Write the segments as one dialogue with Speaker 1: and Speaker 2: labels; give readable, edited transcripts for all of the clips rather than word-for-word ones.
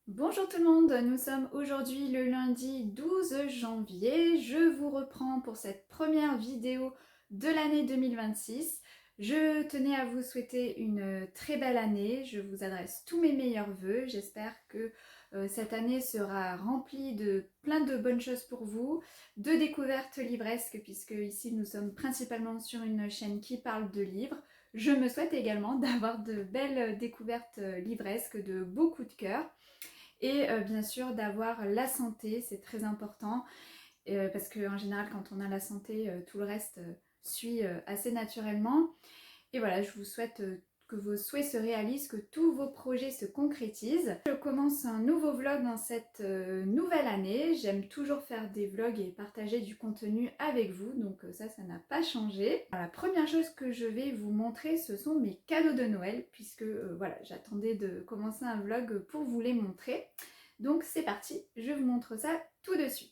Speaker 1: Bonjour tout le monde, nous sommes aujourd'hui le lundi 12 janvier. Je vous reprends pour cette première vidéo de l'année 2026. Je tenais à vous souhaiter une très belle année. Je vous adresse tous mes meilleurs vœux. J'espère que cette année sera remplie de plein de bonnes choses pour vous, de découvertes livresques, puisque ici nous sommes principalement sur une chaîne qui parle de livres. Je me souhaite également d'avoir de belles découvertes livresques, de beaux coups de cœur. Et bien sûr d'avoir la santé, c'est très important, parce qu'en général quand on a la santé, tout le reste suit assez naturellement. Et voilà, je vous souhaite que vos souhaits se réalisent, que tous vos projets se concrétisent. Je commence un nouveau vlog dans cette nouvelle année. J'aime toujours faire des vlogs et partager du contenu avec vous, donc ça n'a pas changé. Alors, la première chose que je vais vous montrer, ce sont mes cadeaux de Noël, puisque voilà, j'attendais de commencer un vlog pour vous les montrer. Donc c'est parti, je vous montre ça tout de suite.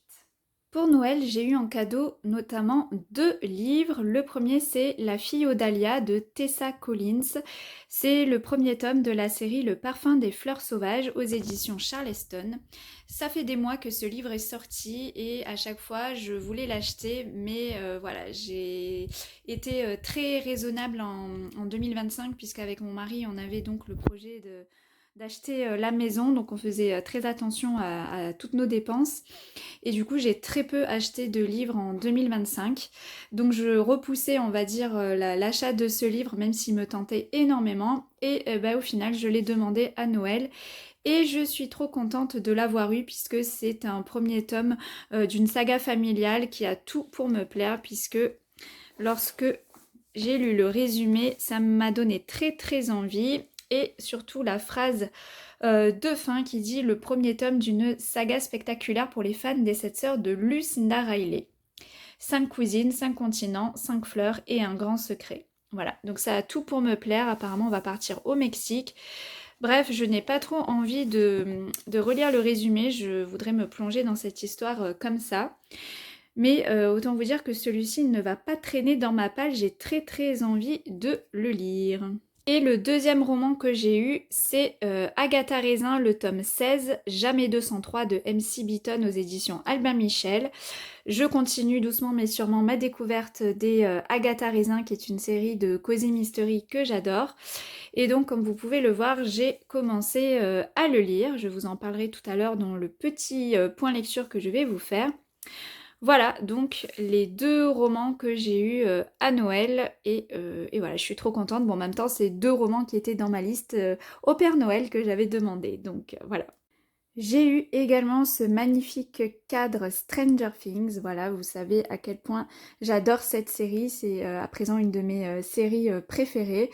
Speaker 1: Pour Noël, j'ai eu en cadeau notamment 2 livres. Le premier, c'est La fille aux dahlias de Tessa Collins. C'est le premier tome de la série Le parfum des fleurs sauvages aux éditions Charleston. Ça fait des mois que ce livre est sorti et à chaque fois je voulais l'acheter, mais voilà, j'ai été très raisonnable en 2025, puisqu'avec mon mari on avait donc le projet d'acheter la maison, donc on faisait très attention à toutes nos dépenses. Et du coup, j'ai très peu acheté de livres en 2025. Donc je repoussais, on va dire, l'achat de ce livre, même s'il me tentait énormément. Et au final, je l'ai demandé à Noël. Et je suis trop contente de l'avoir eu, puisque c'est un premier tome d'une saga familiale qui a tout pour me plaire, puisque lorsque j'ai lu le résumé, ça m'a donné très très envie. Et surtout la phrase de fin qui dit le premier tome d'une saga spectaculaire pour les fans des 7 sœurs de Lucinda Riley. 5 cousines, 5 continents, 5 fleurs et un grand secret. Voilà, donc ça a tout pour me plaire. Apparemment, on va partir au Mexique. Bref, je n'ai pas trop envie de relire le résumé. Je voudrais me plonger dans cette histoire comme ça. Mais autant vous dire que celui-ci ne va pas traîner dans ma palle. J'ai très très envie de le lire. Et le deuxième roman que j'ai eu, c'est Agatha Raisin, le tome 16, Jamais 203 de MC Beaton aux éditions Albin Michel. Je continue doucement mais sûrement ma découverte des Agatha Raisin, qui est une série de cosy mystery que j'adore. Et donc, comme vous pouvez le voir, j'ai commencé à le lire. Je vous en parlerai tout à l'heure dans le petit point lecture que je vais vous faire. Voilà, donc les 2 romans que j'ai eus à Noël, et voilà, je suis trop contente. Bon, en même temps, c'est 2 romans qui étaient dans ma liste au Père Noël que j'avais demandé, donc voilà. J'ai eu également ce magnifique cadre Stranger Things. Voilà, vous savez à quel point j'adore cette série. C'est à présent une de mes séries préférées.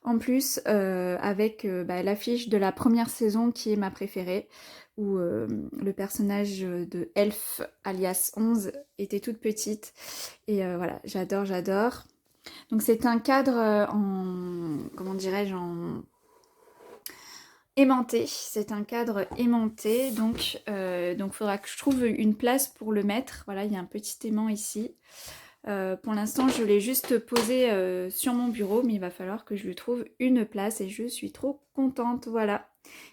Speaker 1: En plus, avec l'affiche de la première saison qui est ma préférée, où le personnage de Elf, alias 11, était toute petite. Et voilà, j'adore, j'adore. Donc c'est un cadre comment dirais-je, en aimanté. C'est un cadre aimanté, donc faudra que je trouve une place pour le mettre. Voilà, il y a un petit aimant ici. Pour l'instant, je l'ai juste posé sur mon bureau, mais il va falloir que je lui trouve une place et je suis trop contente. Voilà,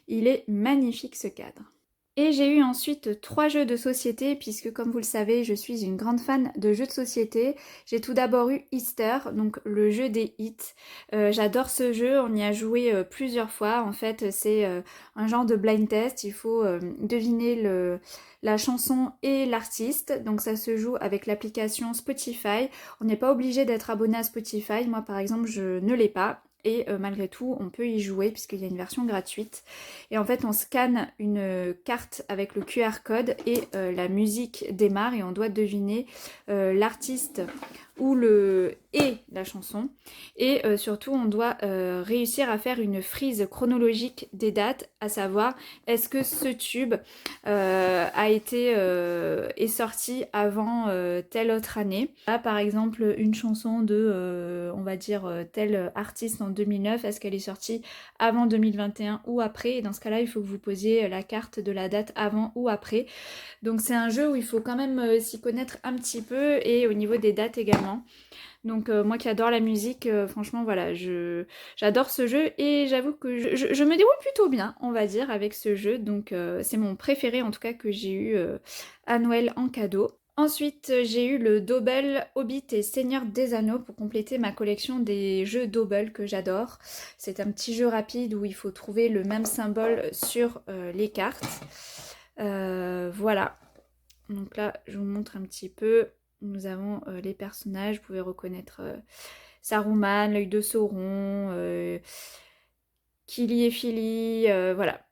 Speaker 1: il est magnifique ce cadre. Et j'ai eu ensuite 3 jeux de société, puisque comme vous le savez, je suis une grande fan de jeux de société. J'ai tout d'abord eu Easter, donc le jeu des hits. J'adore ce jeu, on y a joué plusieurs fois. En fait, c'est un genre de blind test. Il faut deviner la chanson et l'artiste. Donc ça se joue avec l'application Spotify. On n'est pas obligé d'être abonné à Spotify. Moi, par exemple, je ne l'ai pas. Et malgré tout, on peut y jouer puisqu'il y a une version gratuite. Et en fait, on scanne une carte avec le QR code et la musique démarre et on doit deviner l'artiste ou et la chanson. Et surtout, on doit réussir à faire une frise chronologique des dates, à savoir, est-ce que ce tube est sorti avant telle autre année. Là, par exemple, une chanson de, on va dire, tel artiste en 2009, est-ce qu'elle est sortie avant 2021 ou après? Et dans ce cas-là, il faut que vous posiez la carte de la date avant ou après. Donc c'est un jeu où il faut quand même s'y connaître un petit peu, et au niveau des dates également. Donc moi qui adore la musique, franchement voilà, j'adore ce jeu et j'avoue que je me débrouille plutôt bien, on va dire, avec ce jeu. Donc c'est mon préféré en tout cas que j'ai eu à Noël en cadeau. Ensuite, j'ai eu le Dobble Hobbit et Seigneur des Anneaux pour compléter ma collection des jeux Dobble que j'adore. C'est un petit jeu rapide où il faut trouver le même symbole sur les cartes. Voilà. Donc là, je vous montre un petit peu. Nous avons les personnages. Vous pouvez reconnaître Saruman, l'œil de Sauron, Kili et Fili, voilà.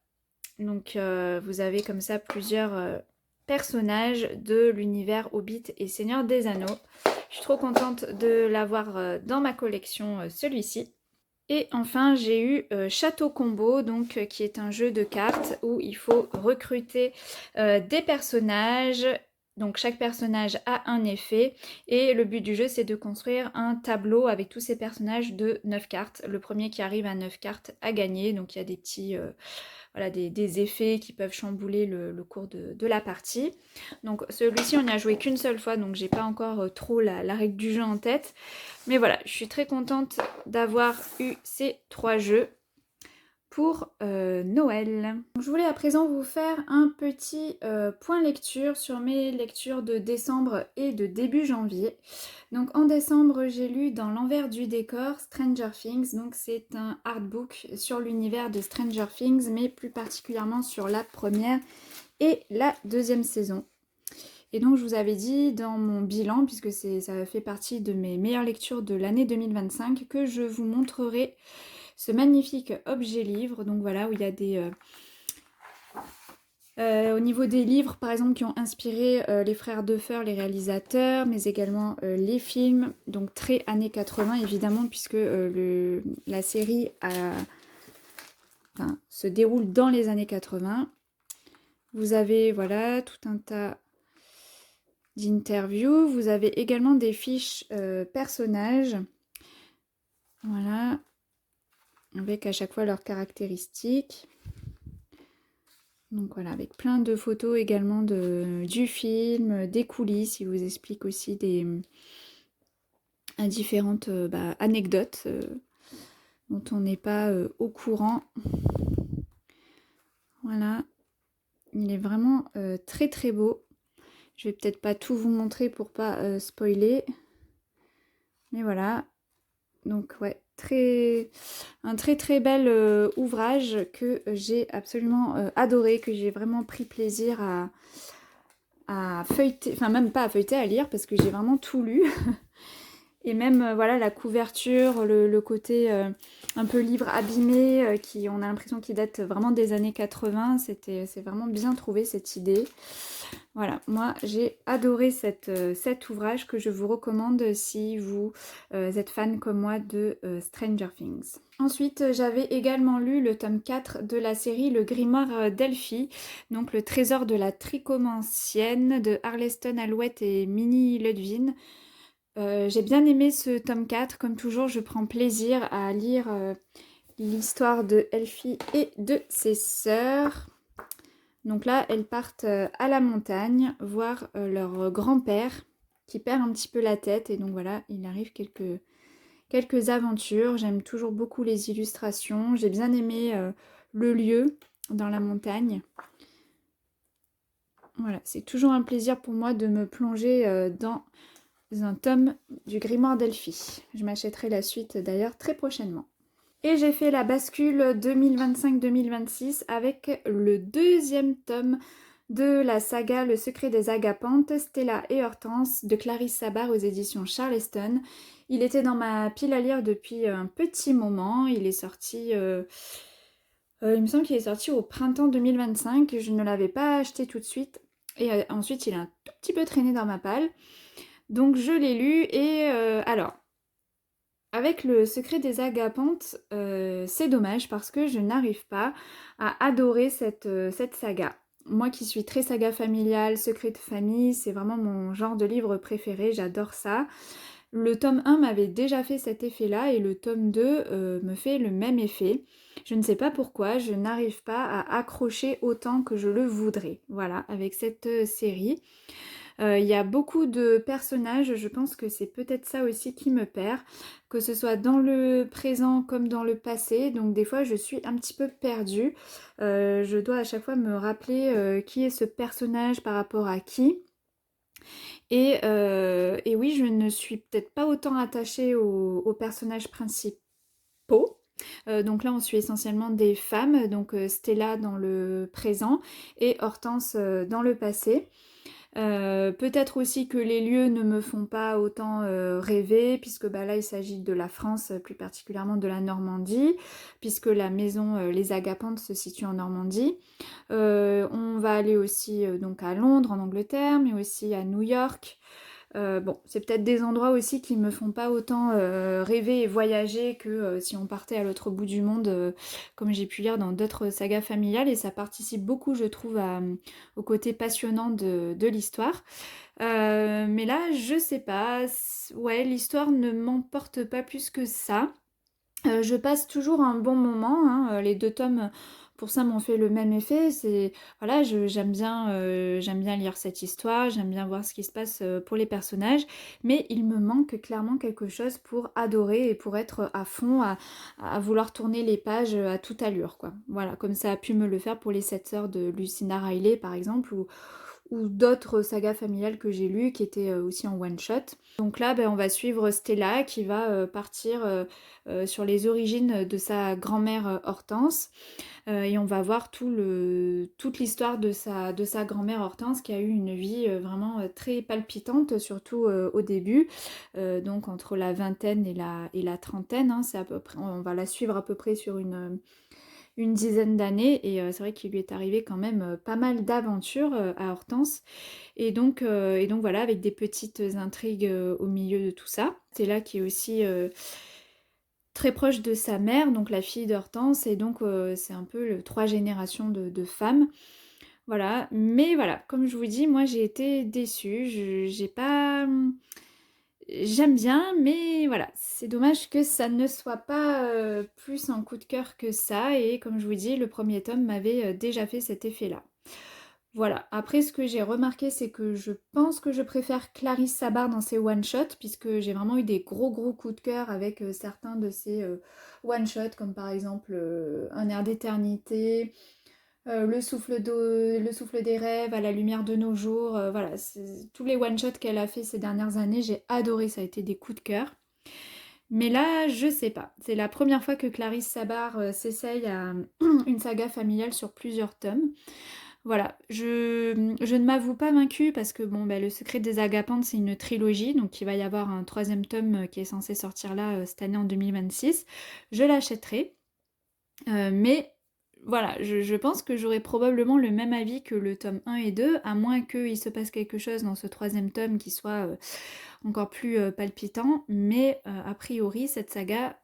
Speaker 1: Donc vous avez comme ça plusieurs personnages de l'univers Hobbit et Seigneur des Anneaux. Je suis trop contente de l'avoir dans ma collection, celui-ci. Et enfin, j'ai eu Château Combo, donc qui est un jeu de cartes où il faut recruter des personnages. Donc chaque personnage a un effet et le but du jeu c'est de construire un tableau avec tous ces personnages de 9 cartes. Le premier qui arrive à 9 cartes a gagné, donc il y a des petits voilà, des effets qui peuvent chambouler le cours de la partie. Donc celui-ci on n'y a joué qu'une seule fois, donc j'ai pas encore trop la règle du jeu en tête. Mais voilà, je suis très contente d'avoir eu ces 3 jeux pour Noël. Je voulais à présent vous faire un petit point lecture sur mes lectures de décembre et de début janvier. Donc en décembre, j'ai lu Dans l'envers du décor Stranger Things. Donc c'est un artbook sur l'univers de Stranger Things, mais plus particulièrement sur la première et la deuxième saison. Et donc je vous avais dit dans mon bilan, puisque ça fait partie de mes meilleures lectures de l'année 2025, que je vous montrerai ce magnifique objet livre. Donc voilà, où il y a des... au niveau des livres, par exemple, qui ont inspiré les frères Duffer, les réalisateurs, mais également les films, donc très années 80 évidemment, puisque la série se déroule dans les années 80. Vous avez, voilà, tout un tas d'interviews. Vous avez également des fiches personnages. Voilà. Avec à chaque fois leurs caractéristiques. Donc voilà, avec plein de photos également du film, des coulisses. Il vous explique aussi des différentes anecdotes dont on n'est pas au courant. Voilà. Il est vraiment très très beau. Je vais peut-être pas tout vous montrer pour pas spoiler. Mais voilà. Donc ouais, un très très bel ouvrage que j'ai absolument adoré, que j'ai vraiment pris plaisir à feuilleter, enfin même pas à feuilleter, à lire, parce que j'ai vraiment tout lu. Et même voilà, la couverture, le côté un peu livre abîmé, on a l'impression qu'il date vraiment des années 80, c'est vraiment bien trouvé cette idée. Voilà, moi j'ai adoré cet ouvrage que je vous recommande si vous êtes fan comme moi de Stranger Things. Ensuite, j'avais également lu le tome 4 de la série Le Grimoire d'Elphie, donc le trésor de la tricomancienne de Arleston Alouette et Minnie Ludwin. J'ai bien aimé ce tome 4, comme toujours je prends plaisir à lire l'histoire de Elphie et de ses sœurs. Donc là, elles partent à la montagne voir leur grand-père qui perd un petit peu la tête. Et donc voilà, il arrive quelques aventures. J'aime toujours beaucoup les illustrations. J'ai bien aimé le lieu dans la montagne. Voilà, c'est toujours un plaisir pour moi de me plonger dans un tome du Grimoire d'Elphie. Je m'achèterai la suite d'ailleurs très prochainement. Et j'ai fait la bascule 2025-2026 avec le deuxième tome de la saga Le secret des agapantes, Stella et Hortense de Clarisse Sabar aux éditions Charleston. Il était dans ma pile à lire depuis un petit moment. Il est sorti... il me semble qu'il est sorti au printemps 2025. Je ne l'avais pas acheté tout de suite. Et ensuite, il a un tout petit peu traîné dans ma palle. Donc je l'ai lu et alors... Avec le secret des agapantes, c'est dommage parce que je n'arrive pas à adorer cette saga. Moi qui suis très saga familiale, secret de famille, c'est vraiment mon genre de livre préféré, j'adore ça. Le tome 1 m'avait déjà fait cet effet-là et le tome 2 me fait le même effet. Je ne sais pas pourquoi, je n'arrive pas à accrocher autant que je le voudrais, voilà, avec cette série. Il y a beaucoup de personnages, je pense que c'est peut-être ça aussi qui me perd, que ce soit dans le présent comme dans le passé, donc des fois je suis un petit peu perdue. Je dois à chaque fois me rappeler qui est ce personnage par rapport à qui. Et oui, je ne suis peut-être pas autant attachée aux personnages principaux. Donc là, on suit essentiellement des femmes, donc Stella dans le présent et Hortense dans le passé. Peut-être aussi que les lieux ne me font pas autant rêver, puisque bah, là il s'agit de la France, plus particulièrement de la Normandie, puisque la maison Les Agapantes se situe en Normandie. On va aller aussi donc à Londres en Angleterre, mais aussi à New York. Bon, c'est peut-être des endroits aussi qui me font pas autant rêver et voyager que si on partait à l'autre bout du monde, comme j'ai pu lire dans d'autres sagas familiales, et ça participe beaucoup, je trouve, au côté passionnant de l'histoire. Mais là, je sais pas, ouais, l'histoire ne m'emporte pas plus que ça. Je passe toujours un bon moment, hein, les 2 tomes pour ça m'ont fait le même effet. C'est voilà, j'aime bien lire cette histoire, j'aime bien voir ce qui se passe pour les personnages, mais il me manque clairement quelque chose pour adorer et pour être à fond, à vouloir tourner les pages à toute allure, quoi. Voilà, comme ça a pu me le faire pour les 7 sœurs de Lucinda Riley par exemple, ou d'autres sagas familiales que j'ai lues qui étaient aussi en one shot. Donc là, ben, on va suivre Stella qui va partir sur les origines de sa grand-mère Hortense. Et on va voir toute l'histoire de sa grand-mère Hortense qui a eu une vie vraiment très palpitante, surtout au début, donc entre la vingtaine et la trentaine. Hein, c'est à peu près, on va la suivre à peu près sur une dizaine d'années, et c'est vrai qu'il lui est arrivé quand même pas mal d'aventures à Hortense. Et donc voilà, avec des petites intrigues au milieu de tout ça. C'est là qui est aussi très proche de sa mère, donc la fille d'Hortense, et donc c'est un peu 3 générations de femmes. Voilà, mais voilà, comme je vous dis, moi j'ai été déçue, j'ai pas... J'aime bien, mais voilà, c'est dommage que ça ne soit pas plus un coup de cœur que ça, et comme je vous dis, le premier tome m'avait déjà fait cet effet-là. Voilà, après ce que j'ai remarqué, c'est que je pense que je préfère Clarisse Sabar dans ses one-shots, puisque j'ai vraiment eu des gros coups de cœur avec certains de ses one-shots, comme par exemple Un air d'éternité, le souffle des rêves, À la lumière de nos jours, voilà, tous les one-shots qu'elle a fait ces dernières années, j'ai adoré, ça a été des coups de cœur. Mais là, je sais pas, c'est la première fois que Clarisse Sabar s'essaye à une saga familiale sur plusieurs tomes. Voilà, je ne m'avoue pas vaincue parce que bon, bah, Le Secret des Agapantes, c'est une trilogie, donc il va y avoir un 3e tome qui est censé sortir là cette année en 2026. Je l'achèterai, mais voilà, je pense que j'aurai probablement le même avis que le tome 1 et 2, à moins qu'il se passe quelque chose dans ce 3e tome qui soit encore plus palpitant, mais a priori, cette saga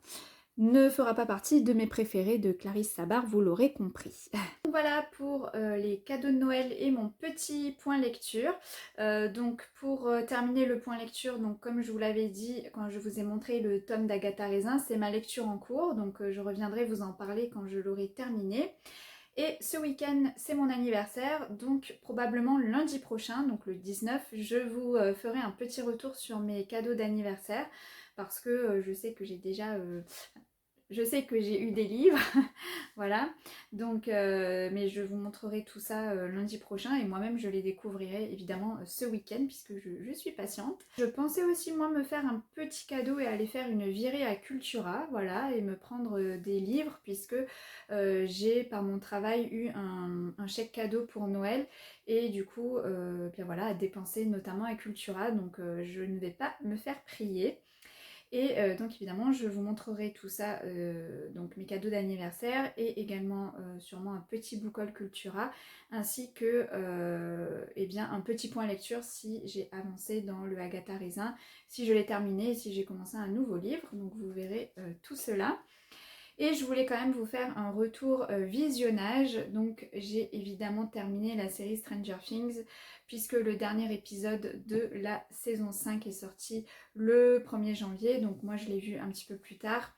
Speaker 1: ne fera pas partie de mes préférés de Clarisse Sabar, vous l'aurez compris. Voilà pour les cadeaux de Noël et mon petit point lecture. Donc pour terminer le point lecture, donc comme je vous l'avais dit quand je vous ai montré le tome d'Agatha Raisin, c'est ma lecture en cours, donc je reviendrai vous en parler quand je l'aurai terminé. Et ce week-end, c'est mon anniversaire, donc probablement lundi prochain, donc le 19, je vous ferai un petit retour sur mes cadeaux d'anniversaire, parce que je sais que j'ai déjà... je sais que j'ai eu des livres, voilà, donc, mais je vous montrerai tout ça lundi prochain, et moi-même je les découvrirai évidemment ce week-end puisque je suis patiente. Je pensais aussi moi me faire un petit cadeau et aller faire une virée à Cultura, voilà, et me prendre des livres puisque j'ai par mon travail eu un chèque cadeau pour Noël, et du coup, bien voilà, à dépenser notamment à Cultura, donc je ne vais pas me faire prier. Et donc évidemment je vous montrerai tout ça, donc mes cadeaux d'anniversaire, et également sûrement un petit book haul Cultura, ainsi que eh bien, un petit point lecture si j'ai avancé dans le Agatha Raisin, si je l'ai terminé et si j'ai commencé un nouveau livre, donc vous verrez tout cela. Et je voulais quand même vous faire un retour visionnage. Donc j'ai évidemment terminé la série Stranger Things puisque le dernier épisode de la saison 5 est sorti le 1er janvier. Donc moi je l'ai vu un petit peu plus tard.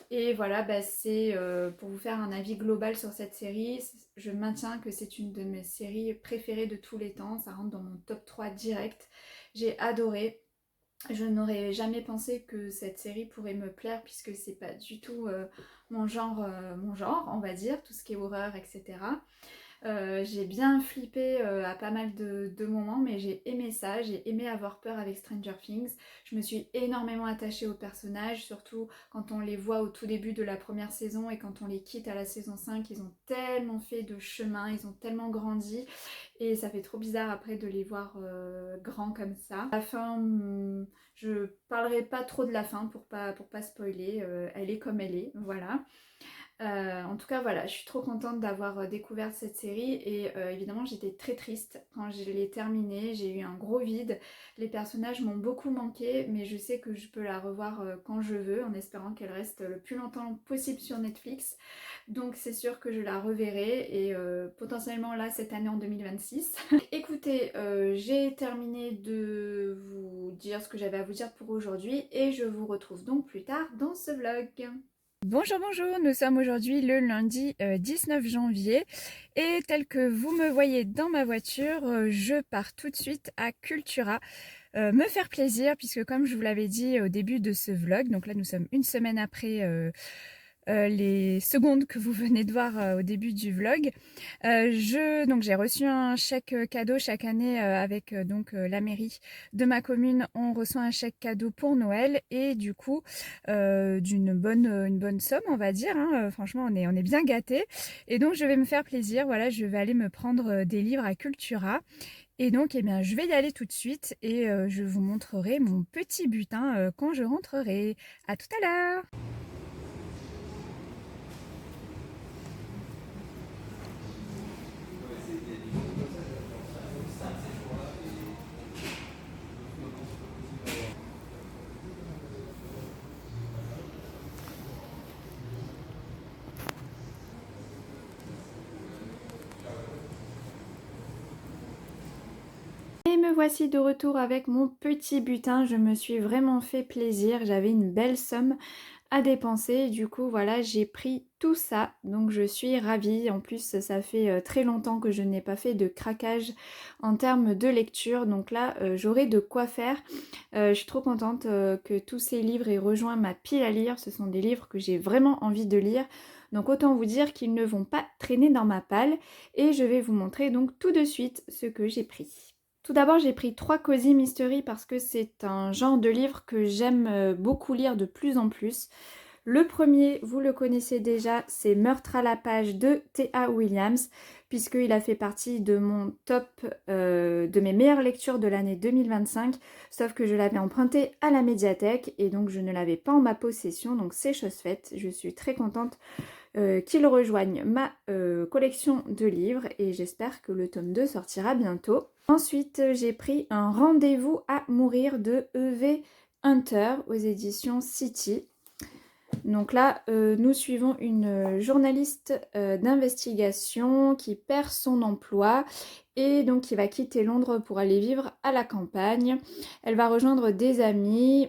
Speaker 1: Et voilà, bah, c'est pour vous faire un avis global sur cette série. Je maintiens que c'est une de mes séries préférées de tous les temps. Ça rentre dans mon top 3 direct. J'ai adoré. Je n'aurais jamais pensé que cette série pourrait me plaire puisque c'est pas du tout mon genre, on va dire, tout ce qui est horreur, etc. J'ai bien flippé à pas mal de moments, mais j'ai aimé ça, j'ai aimé avoir peur avec Stranger Things. Je me suis énormément attachée aux personnages, surtout quand on les voit au tout début de la première saison et quand on les quitte à la saison 5, ils ont tellement fait de chemin, ils ont tellement grandi et ça fait trop bizarre après de les voir grands comme ça. La fin, je parlerai pas trop de la fin pour pas spoiler, elle est comme elle est, voilà. En tout cas voilà, je suis trop contente d'avoir découvert cette série et évidemment j'étais très triste quand je l'ai terminée, j'ai eu un gros vide, les personnages m'ont beaucoup manqué mais je sais que je peux la revoir quand je veux en espérant qu'elle reste le plus longtemps possible sur Netflix, donc c'est sûr que je la reverrai et potentiellement là cette année en 2026. Écoutez, j'ai terminé de vous dire ce que j'avais à vous dire pour aujourd'hui et je vous retrouve donc plus tard dans ce vlog. Bonjour, bonjour, nous sommes aujourd'hui le lundi 19 janvier et tel que vous me voyez dans ma voiture, je pars tout de suite à Cultura me faire plaisir puisque comme je vous l'avais dit au début de ce vlog, donc là nous sommes une semaine après les secondes que vous venez de voir au début du vlog. Donc j'ai reçu un chèque cadeau chaque année avec la mairie de ma commune. On reçoit un chèque cadeau pour Noël et du coup une bonne somme on va dire. Hein. Franchement on est bien gâtés. Et donc je vais me faire plaisir. Voilà, je vais aller me prendre des livres à Cultura. Et donc eh bien, je vais y aller tout de suite et je vous montrerai mon petit butin quand je rentrerai. À tout à l'heure. Et me voici de retour avec mon petit butin, je me suis vraiment fait plaisir, j'avais une belle somme à dépenser, du coup voilà j'ai pris tout ça, donc je suis ravie. En plus ça fait très longtemps que je n'ai pas fait de craquage en termes de lecture, donc là j'aurai de quoi faire. Je suis trop contente que tous ces livres aient rejoint ma pile à lire, ce sont des livres que j'ai vraiment envie de lire. Donc autant vous dire qu'ils ne vont pas traîner dans ma palle et je vais vous montrer donc tout de suite ce que j'ai pris. Tout d'abord, j'ai pris 3 Cozy Mystery parce que c'est un genre de livre que j'aime beaucoup lire de plus en plus. Le premier, vous le connaissez déjà, c'est Meurtre à la page de T.A. Williams, puisqu'il a fait partie de mon top de mes meilleures lectures de l'année 2025, sauf que je l'avais emprunté à la médiathèque et donc je ne l'avais pas en ma possession, donc c'est chose faite. Je suis très contente qu'il rejoigne ma collection de livres et j'espère que le tome 2 sortira bientôt. Ensuite, j'ai pris Un rendez-vous à mourir de E.V. Hunter aux éditions City. Donc là, nous suivons une journaliste d'investigation qui perd son emploi et donc qui va quitter Londres pour aller vivre à la campagne. Elle va rejoindre des amis.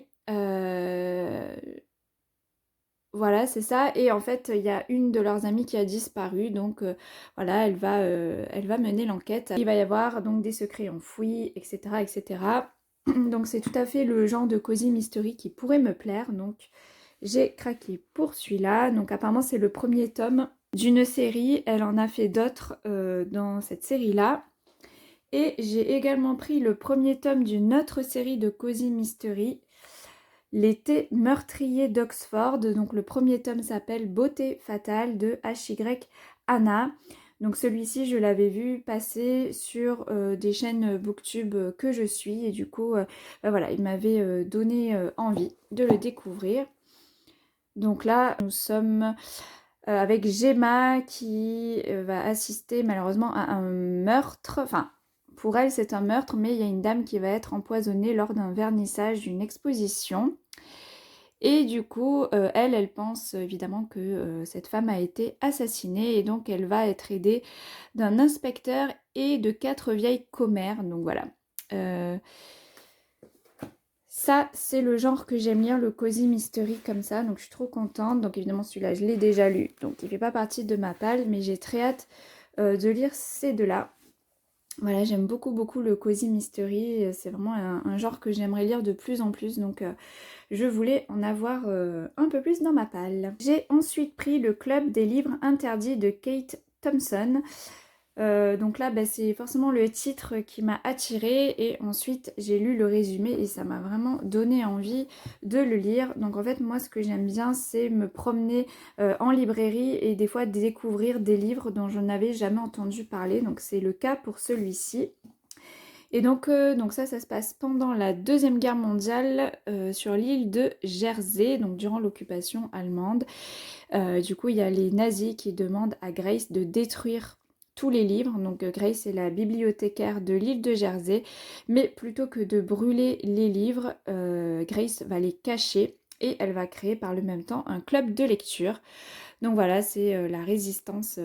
Speaker 1: Voilà, c'est ça. Et en fait, il y a une de leurs amies qui a disparu. Donc voilà, elle va mener l'enquête. Il va y avoir donc des secrets enfouis, etc. etc. Donc c'est tout à fait le genre de Cozy Mystery qui pourrait me plaire. Donc j'ai craqué pour celui-là. Donc apparemment c'est le premier tome d'une série. Elle en a fait d'autres dans cette série-là. Et j'ai également pris le premier tome d'une autre série de Cozy Mystery. L'été meurtrier d'Oxford. Donc le premier tome s'appelle Beauté fatale de H.Y. Anna. Donc celui-ci je l'avais vu passer sur des chaînes booktube que je suis et du coup voilà, il m'avait donné envie de le découvrir. Donc là nous sommes avec Gemma qui va assister malheureusement à un meurtre. Enfin pour elle c'est un meurtre mais il y a une dame qui va être empoisonnée lors d'un vernissage d'une exposition. Et du coup, elle pense évidemment que cette femme a été assassinée et donc elle va être aidée d'un inspecteur et de 4 vieilles commères. Donc voilà. Ça, c'est le genre que j'aime lire, le cozy mystery comme ça, donc je suis trop contente. Donc évidemment celui-là, je l'ai déjà lu, donc il fait pas partie de ma palle, mais j'ai très hâte de lire ces deux-là. Voilà, j'aime beaucoup beaucoup le cozy mystery, c'est vraiment un genre que j'aimerais lire de plus en plus, donc je voulais en avoir un peu plus dans ma palle. J'ai ensuite pris le Club des livres interdits de Kate Thompson. Donc là, bah, c'est forcément le titre qui m'a attirée et ensuite j'ai lu le résumé et ça m'a vraiment donné envie de le lire. Donc en fait, moi ce que j'aime bien, c'est me promener en librairie et des fois découvrir des livres dont je n'avais jamais entendu parler. Donc c'est le cas pour celui-ci. Et donc ça se passe pendant la Deuxième Guerre mondiale sur l'île de Jersey, donc durant l'occupation allemande. Du coup, il y a les nazis qui demandent à Grace de détruire tous les livres. Donc Grace est la bibliothécaire de l'île de Jersey, mais plutôt que de brûler les livres, Grace va les cacher et elle va créer par le même temps un club de lecture. Donc voilà, c'est la résistance.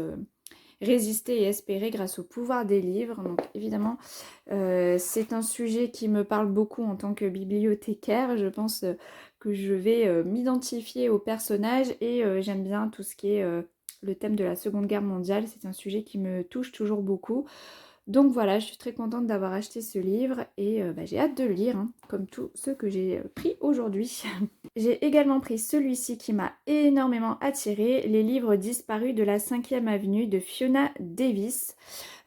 Speaker 1: Résister et espérer grâce au pouvoir des livres. Donc évidemment, c'est un sujet qui me parle beaucoup en tant que bibliothécaire. Je pense que je vais m'identifier au personnage et j'aime bien tout ce qui est le thème de la Seconde Guerre mondiale. C'est un sujet qui me touche toujours beaucoup. Donc voilà, je suis très contente d'avoir acheté ce livre et bah, j'ai hâte de le lire, hein, comme tous ceux que j'ai pris aujourd'hui. J'ai également pris celui-ci qui m'a énormément attirée, les livres disparus de la 5e avenue de Fiona Davis.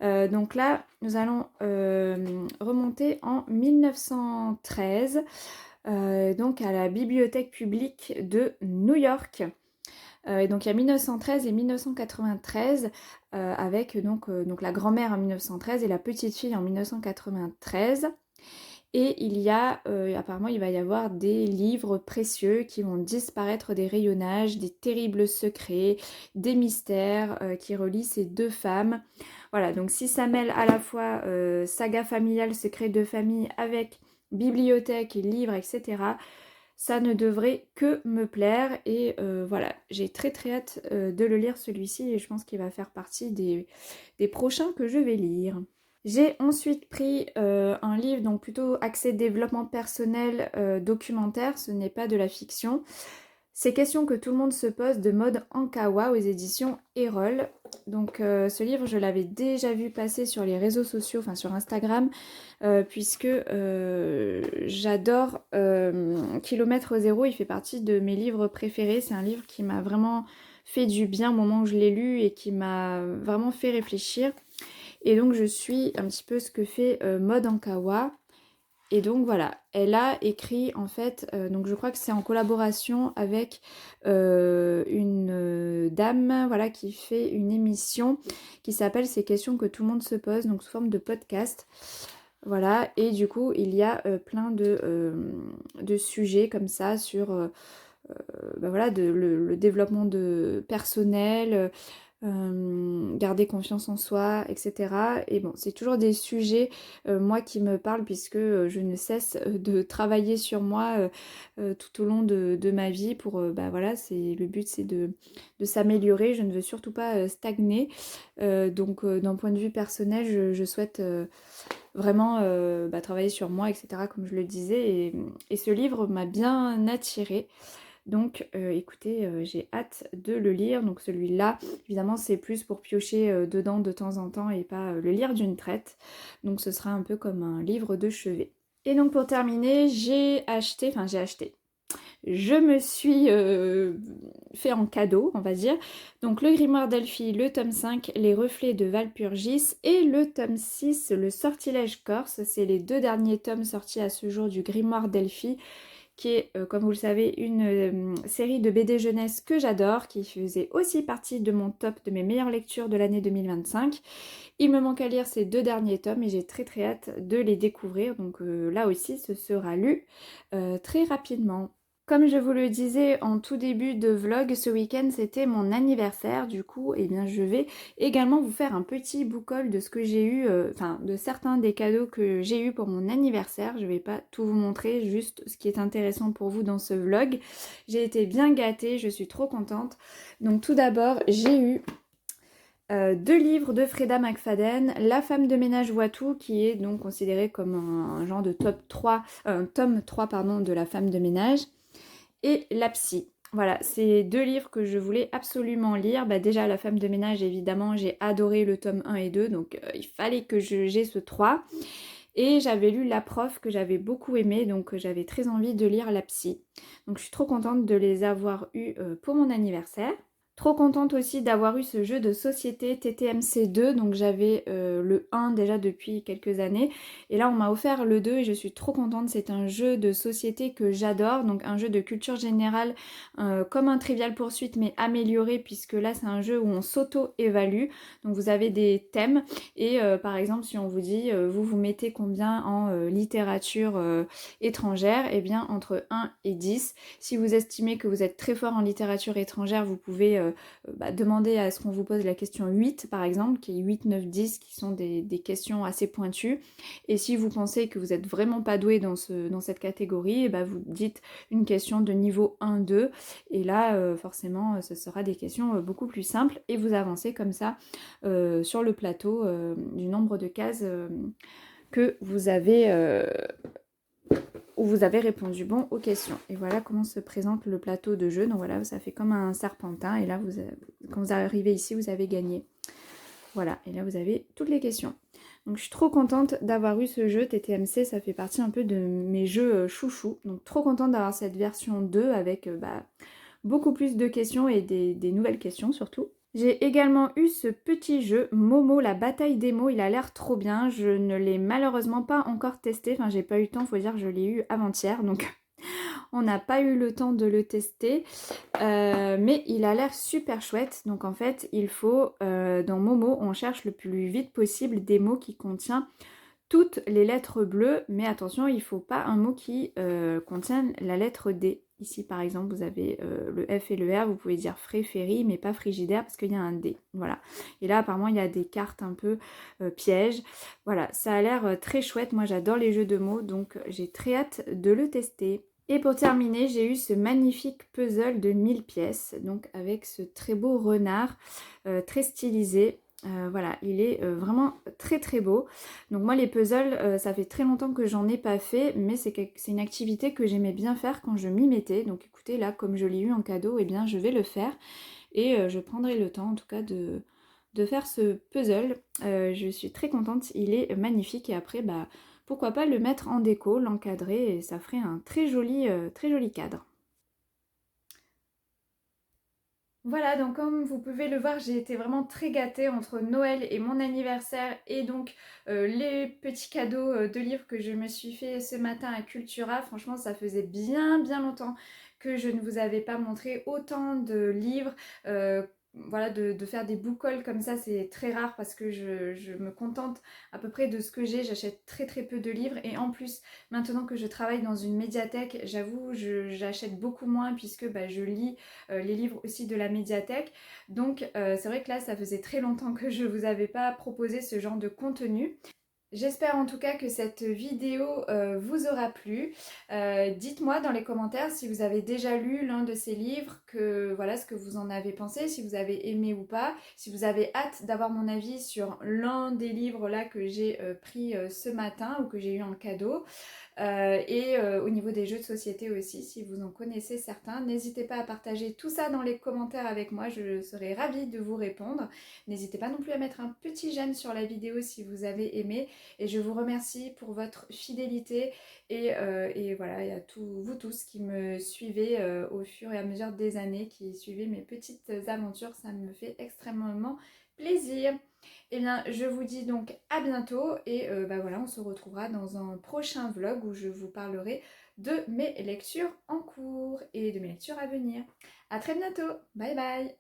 Speaker 1: Donc là, nous allons remonter en 1913, donc à la bibliothèque publique de New York. Donc il y a 1913 et 1993 avec donc la grand-mère en 1913 et la petite fille en 1993. Et il y a, apparemment il va y avoir des livres précieux qui vont disparaître des rayonnages, des terribles secrets, des mystères qui relient ces deux femmes. Voilà, donc si ça mêle à la fois saga familiale, secret de famille avec bibliothèque, livres, etc., ça ne devrait que me plaire et voilà, j'ai très très hâte de le lire celui-ci et je pense qu'il va faire partie des prochains que je vais lire. J'ai ensuite pris un livre donc plutôt axé développement personnel documentaire, ce n'est pas de la fiction. Ces questions que tout le monde se pose de Maud Ankawa aux éditions Erol. Donc ce livre, je l'avais déjà vu passer sur les réseaux sociaux, enfin sur Instagram, puisque j'adore Kilomètre Zéro, il fait partie de mes livres préférés. C'est un livre qui m'a vraiment fait du bien au moment où je l'ai lu et qui m'a vraiment fait réfléchir. Et donc je suis un petit peu ce que fait Maud Ankawa. Et donc voilà, elle a écrit en fait, donc je crois que c'est en collaboration avec une dame voilà, qui fait une émission qui s'appelle Ces questions que tout le monde se pose, donc sous forme de podcast. Voilà, et du coup il y a plein de sujets comme ça sur bah voilà, le développement personnel, garder confiance en soi, etc. Et bon, c'est toujours des sujets, moi, qui me parlent puisque je ne cesse de travailler sur moi tout au long de ma vie pour, bah voilà, le but c'est de s'améliorer, je ne veux surtout pas stagner. Donc d'un point de vue personnel, je souhaite vraiment bah, travailler sur moi, etc. comme je le disais. Et ce livre m'a bien attirée. Donc écoutez, j'ai hâte de le lire. Donc celui-là, évidemment, c'est plus pour piocher dedans de temps en temps et pas le lire d'une traite. Donc ce sera un peu comme un livre de chevet. Et donc pour terminer, je me suis fait en cadeau, on va dire. Donc le Grimoire d'Elphie, le tome 5, Les Reflets de Walpurgis et le tome 6, Le Sortilège Corse. C'est les deux derniers tomes sortis à ce jour du Grimoire d'Elphie, qui est, comme vous le savez, une série de BD jeunesse que j'adore, qui faisait aussi partie de mon top de mes meilleures lectures de l'année 2025. Il me manque à lire ces deux derniers tomes et j'ai très très hâte de les découvrir. Donc là aussi, ce sera lu très rapidement. Comme je vous le disais en tout début de vlog, ce week-end c'était mon anniversaire. Du coup, eh bien, je vais également vous faire un petit book haul de ce que j'ai eu, enfin de certains des cadeaux que j'ai eu pour mon anniversaire. Je ne vais pas tout vous montrer, juste ce qui est intéressant pour vous dans ce vlog. J'ai été bien gâtée, je suis trop contente. Donc tout d'abord, j'ai eu deux livres de Freda McFadden, La femme de ménage voit tout, qui est donc considéré comme un genre de tome 3 pardon, de La femme de ménage, et La psy. Voilà, c'est deux livres que je voulais absolument lire. Bah, déjà, La femme de ménage, évidemment, j'ai adoré le tome 1 et 2, donc il fallait que j'ai ce 3. Et j'avais lu La prof que j'avais beaucoup aimé, donc j'avais très envie de lire La psy. Donc je suis trop contente de les avoir eus pour mon anniversaire. Trop contente aussi d'avoir eu ce jeu de société TTMC2, donc j'avais le 1 déjà depuis quelques années, et là on m'a offert le 2 et je suis trop contente. C'est un jeu de société que j'adore, donc un jeu de culture générale comme un Trivial Poursuite mais amélioré, puisque là c'est un jeu où on s'auto-évalue, donc vous avez des thèmes, et par exemple si on vous dit vous vous mettez combien en littérature étrangère, et bien entre 1 et 10. Si vous estimez que vous êtes très fort en littérature étrangère, vous pouvez demander à ce qu'on vous pose la question 8 par exemple, qui est 8, 9, 10, qui sont des questions assez pointues. Et si vous pensez que vous n'êtes vraiment pas doué dans cette catégorie, et vous dites une question de niveau 1, 2, et là forcément ce sera des questions beaucoup plus simples, et vous avancez comme ça sur le plateau du nombre de cases que vous avez où vous avez répondu bon aux questions. Et voilà comment se présente le plateau de jeu. Donc voilà, ça fait comme un serpentin, et là quand vous arrivez ici, vous avez gagné. Voilà, et là vous avez toutes les questions. Donc je suis trop contente d'avoir eu ce jeu TTMC, ça fait partie un peu de mes jeux chouchous. Donc trop contente d'avoir cette version 2 avec beaucoup plus de questions et des nouvelles questions surtout. J'ai également eu ce petit jeu Momo, la bataille des mots, il a l'air trop bien. Je ne l'ai malheureusement pas encore testé, enfin j'ai pas eu le temps, faut dire que je l'ai eu avant-hier, donc on n'a pas eu le temps de le tester. Mais il a l'air super chouette. Donc en fait il faut, dans Momo, on cherche le plus vite possible des mots qui contiennent toutes les lettres bleues, mais attention, il ne faut pas un mot qui contienne la lettre D. Ici par exemple vous avez le F et le R, vous pouvez dire ferry mais pas frigidaire parce qu'il y a un D. Voilà. Et là apparemment il y a des cartes un peu pièges. Voilà, ça a l'air très chouette. Moi j'adore les jeux de mots, donc j'ai très hâte de le tester. Et pour terminer, j'ai eu ce magnifique puzzle de 1000 pièces, donc avec ce très beau renard très stylisé. Voilà, il est vraiment très très beau. Donc moi les puzzles, ça fait très longtemps que j'en ai pas fait, mais c'est une activité que j'aimais bien faire quand je m'y mettais. Donc écoutez, là comme je l'ai eu en cadeau, eh bien je vais le faire. Et je prendrai le temps en tout cas de faire ce puzzle. Je suis très contente, il est magnifique, et après pourquoi pas le mettre en déco, l'encadrer, et ça ferait un très joli cadre. Voilà, donc comme vous pouvez le voir, j'ai été vraiment très gâtée entre Noël et mon anniversaire, et donc les petits cadeaux de livres que je me suis fait ce matin à Cultura. Franchement, ça faisait bien longtemps que je ne vous avais pas montré autant de livres. Voilà, de faire des book hauls comme ça, c'est très rare parce que je me contente à peu près de ce que j'ai. J'achète très peu de livres, et en plus, maintenant que je travaille dans une médiathèque, j'avoue, j'achète beaucoup moins puisque je lis les livres aussi de la médiathèque. Donc c'est vrai que là ça faisait très longtemps que je vous avais pas proposé ce genre de contenu. J'espère en tout cas que cette vidéo vous aura plu. Dites-moi dans les commentaires si vous avez déjà lu l'un de ces livres, voilà ce que vous en avez pensé, si vous avez aimé ou pas, si vous avez hâte d'avoir mon avis sur l'un des livres là que j'ai pris ce matin ou que j'ai eu en cadeau. Et au niveau des jeux de société aussi, si vous en connaissez certains, n'hésitez pas à partager tout ça dans les commentaires avec moi, je serai ravie de vous répondre. N'hésitez pas non plus à mettre un petit j'aime sur la vidéo si vous avez aimé, et je vous remercie pour votre fidélité, et voilà, il y a vous tous qui me suivez au fur et à mesure des années, qui suivez mes petites aventures, ça me fait extrêmement plaisir. Et bien je vous dis donc à bientôt, et voilà, on se retrouvera dans un prochain vlog où je vous parlerai de mes lectures en cours et de mes lectures à venir. A très bientôt, bye bye.